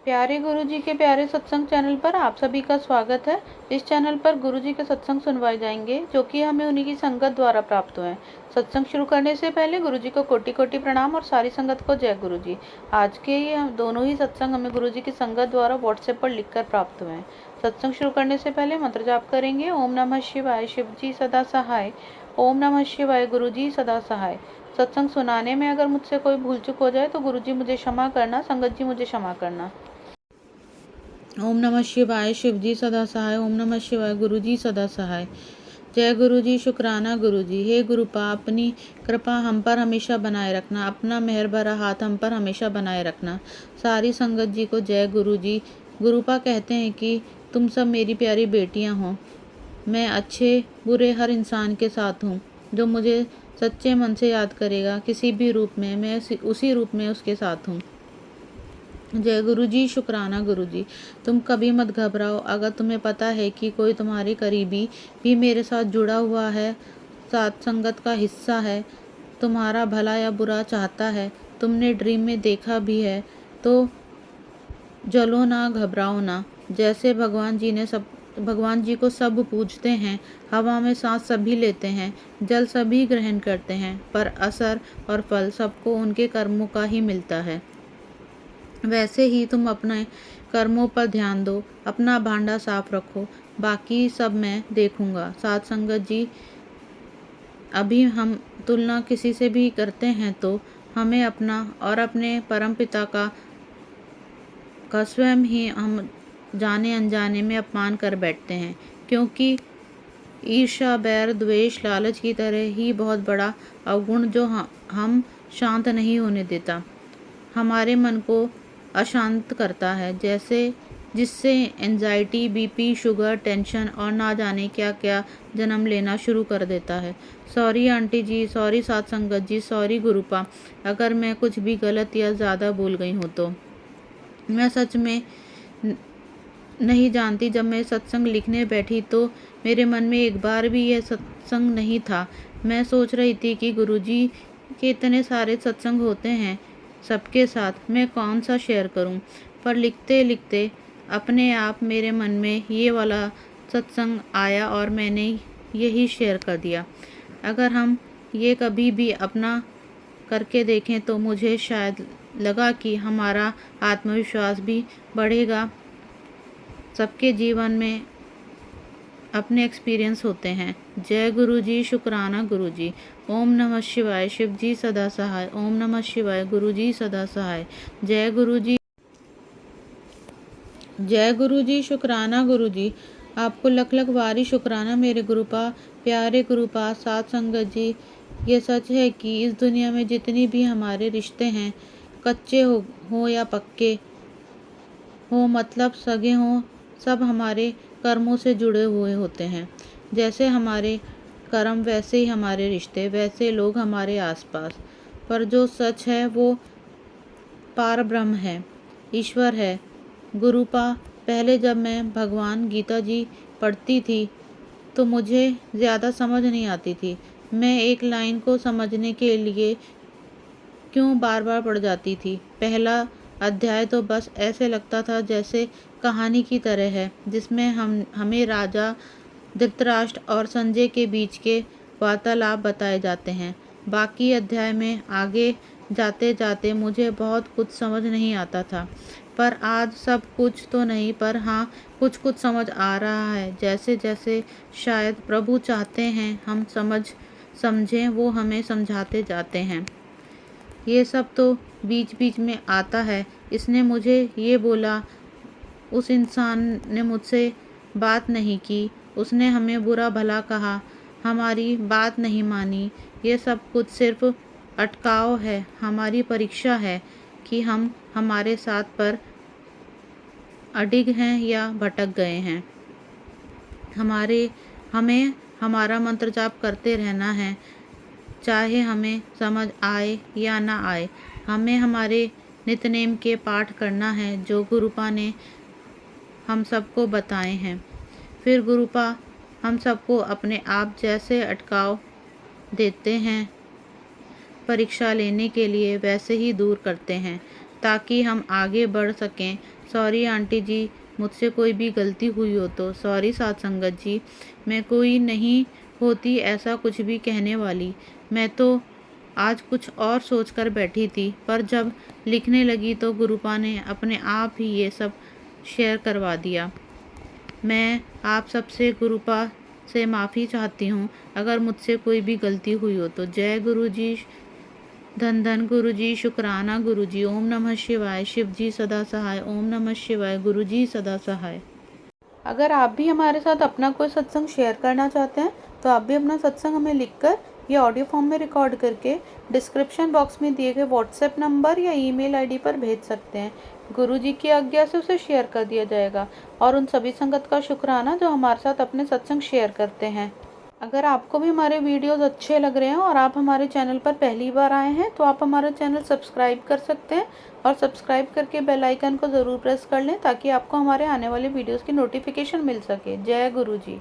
प्यारे गुरुजी के प्यारे सत्संग चैनल पर आप सभी का स्वागत है। इस चैनल पर गुरुजी के सत्संग सुनवाए जाएंगे जो कि हमें उन्हीं की संगत द्वारा प्राप्त हुए हैं। सत्संग शुरू करने से पहले गुरुजी को कोटि कोटि प्रणाम और सारी संगत को जय गुरुजी। आज के ये दोनों ही सत्संग हमें गुरुजी की संगत द्वारा व्हाट्सएप पर लिखकर प्राप्त हुए हैं। सत्संग शुरू करने से पहले मंत्र जाप करेंगे। ओम नमः शिवाय, शिवजी सदा सहाय। ओम नमः शिवाय, गुरुजी सदा सहाय। सत्संग सुनाने में अगर मुझसे कोई भूल चूक हो जाए तो गुरुजी मुझे क्षमा करना, संगत जी मुझे क्षमा करना। ओम नमः शिवाय, शिवजी सदा सहाय। ओम नमः शिवाय, गुरुजी सदा सहाय। जय गुरुजी, शुक्राना गुरुजी। हे गुरुपा, अपनी कृपा हम पर हमेशा बनाए रखना, अपना मेहर भरा हाथ हम पर हमेशा बनाए रखना। सारी संगत जी को जय गुरुजी। गुरुपा कहते हैं कि तुम सब मेरी प्यारी बेटियां हो। मैं अच्छे बुरे हर इंसान के साथ हूँ। जो मुझे सच्चे मन से याद करेगा किसी भी रूप में, मैं उसी रूप में उसके साथ हूँ। जय गुरुजी, शुक्राना गुरुजी। तुम कभी मत घबराओ। अगर तुम्हें पता है कि कोई तुम्हारे करीबी भी मेरे साथ जुड़ा हुआ है, साथ संगत का हिस्सा है, तुम्हारा भला या बुरा चाहता है, तुमने ड्रीम में देखा भी है, तो जलो ना, घबराओ ना। जैसे भगवान जी को सब पूजते हैं, हवा में सांस सभी लेते हैं, जल सभी ग्रहण करते हैं, पर असर और फल सबको उनके कर्मों का ही मिलता है। वैसे ही तुम अपने कर्मों पर ध्यान दो, अपना भांडा साफ रखो, बाकी सब मैं देखूंगा। साथ संगत जी, अभी हम तुलना किसी से भी करते हैं तो हमें अपना और अपने परम पिता का स्वयं ही हम जाने अनजाने में अपमान कर बैठते हैं, क्योंकि ईर्ष्या, बैर, द्वेष, लालच की तरह ही बहुत बड़ा अवगुण जो हम शांत नहीं होने देता, हमारे मन को अशांत करता है, जिससे एंजाइटी, बीपी, शुगर, टेंशन और ना जाने क्या क्या जन्म लेना शुरू कर देता है। सॉरी आंटी जी, सॉरी साथ संगत जी, सॉरी गुरुपा, अगर मैं कुछ भी गलत या ज़्यादा बोल गई हूँ तो। मैं सच में नहीं जानती। जब मैं सत्संग लिखने बैठी तो मेरे मन में एक बार भी यह सत्संग नहीं था। मैं सोच रही थी कि गुरुजी के इतने सारे सत्संग होते हैं, सबके साथ मैं कौन सा शेयर करूं। पर लिखते लिखते अपने आप मेरे मन में ये वाला सत्संग आया और मैंने यही शेयर कर दिया। अगर हम ये कभी भी अपना करके देखें तो मुझे शायद लगा कि हमारा आत्मविश्वास भी बढ़ेगा। सबके जीवन में अपने एक्सपीरियंस होते हैं। जय गुरुजी, शुक्राना गुरुजी। ओम नमः शिवाय, शिवजी सदा सहाय। ओम नमः शिवाय, गुरुजी सदा सहाय। जय गुरुजी, जय गुरुजी, शुक्राना गुरुजी। आपको लख लख वारी शुक्राना मेरे गुरुपा, प्यारे गुरुपा, साथ संगत जी। ये सच है कि इस दुनिया में जितनी भी हमारे रिश्ते हैं, कच्चे हो या पक्के हो, मतलब सगे हों, सब हमारे कर्मों से जुड़े हुए होते हैं। जैसे हमारे कर्म वैसे ही हमारे रिश्ते, वैसे लोग हमारे आसपास। पर जो सच है वो पार ब्रह्म है, ईश्वर है। गुरुपा, पहले जब मैं भगवान गीता जी पढ़ती थी तो मुझे ज़्यादा समझ नहीं आती थी। मैं एक लाइन को समझने के लिए क्यों बार बार पढ़ जाती थी। पहला अध्याय तो बस ऐसे लगता था जैसे कहानी की तरह है, जिसमें हमें राजा धृतराष्ट्र और संजय के बीच के वार्तालाप बताए जाते हैं। बाकी अध्याय में आगे जाते जाते मुझे बहुत कुछ समझ नहीं आता था। पर आज सब कुछ तो नहीं, पर हाँ कुछ कुछ समझ आ रहा है। जैसे जैसे शायद प्रभु चाहते हैं हम समझें, वो हमें समझाते जाते हैं। ये सब तो बीच बीच में आता है। इसने मुझे ये बोला, उस इंसान ने मुझसे बात नहीं की, उसने हमें बुरा भला कहा, हमारी बात नहीं मानी। ये सब कुछ सिर्फ अटकाव है, हमारी परीक्षा है कि हम हमारे साथ पर अडिग हैं या भटक गए हैं। हमें हमारा मंत्र जाप करते रहना है, चाहे हमें समझ आए या ना आए। हमें हमारे नित्यनेम के पाठ करना है जो गुरुपा ने हम सबको बताए हैं। फिर गुरुपा हम सबको अपने आप जैसे अटकाव देते हैं परीक्षा लेने के लिए, वैसे ही दूर करते हैं ताकि हम आगे बढ़ सकें, सॉरी आंटी जी, मुझसे कोई भी गलती हुई हो तो। सॉरी साध संगत जी, मैं कोई नहीं होती ऐसा कुछ भी कहने वाली। मैं तो आज कुछ और सोच कर बैठी थी, पर जब लिखने लगी तो गुरुपा ने अपने आप ही ये सब शेयर करवा दिया। मैं आप सबसे गुरुपा से माफ़ी चाहती हूँ अगर मुझसे कोई भी गलती हुई हो तो। जय गुरु जी, धन धन गुरु जी, शुक्राना गुरु जी। ओम नमः शिवाय, शिव जी सदा सहाय। ओम नमः शिवाय, गुरु जी सदा सहाय। अगर आप भी हमारे साथ अपना कोई सत्संग शेयर करना चाहते हैं तो आप भी अपना सत्संग हमें लिखकर या ऑडियो फॉर्म में रिकॉर्ड करके डिस्क्रिप्शन बॉक्स में दिए गए व्हाट्सएप नंबर या ईमेल आईडी पर भेज सकते हैं। गुरु जी की आज्ञा से उसे शेयर कर दिया जाएगा और उन सभी संगत का शुक्राना जो हमारे साथ अपने सत्संग शेयर करते हैं। अगर आपको भी हमारे वीडियोस अच्छे लग रहे हैं और आप हमारे चैनल पर पहली बार आए हैं तो आप हमारा चैनल सब्सक्राइब कर सकते हैं और सब्सक्राइब करके बेल आइकन को ज़रूर प्रेस कर लें ताकि आपको हमारे आने वाले वीडियोस की नोटिफिकेशन मिल सके। जय गुरु जी।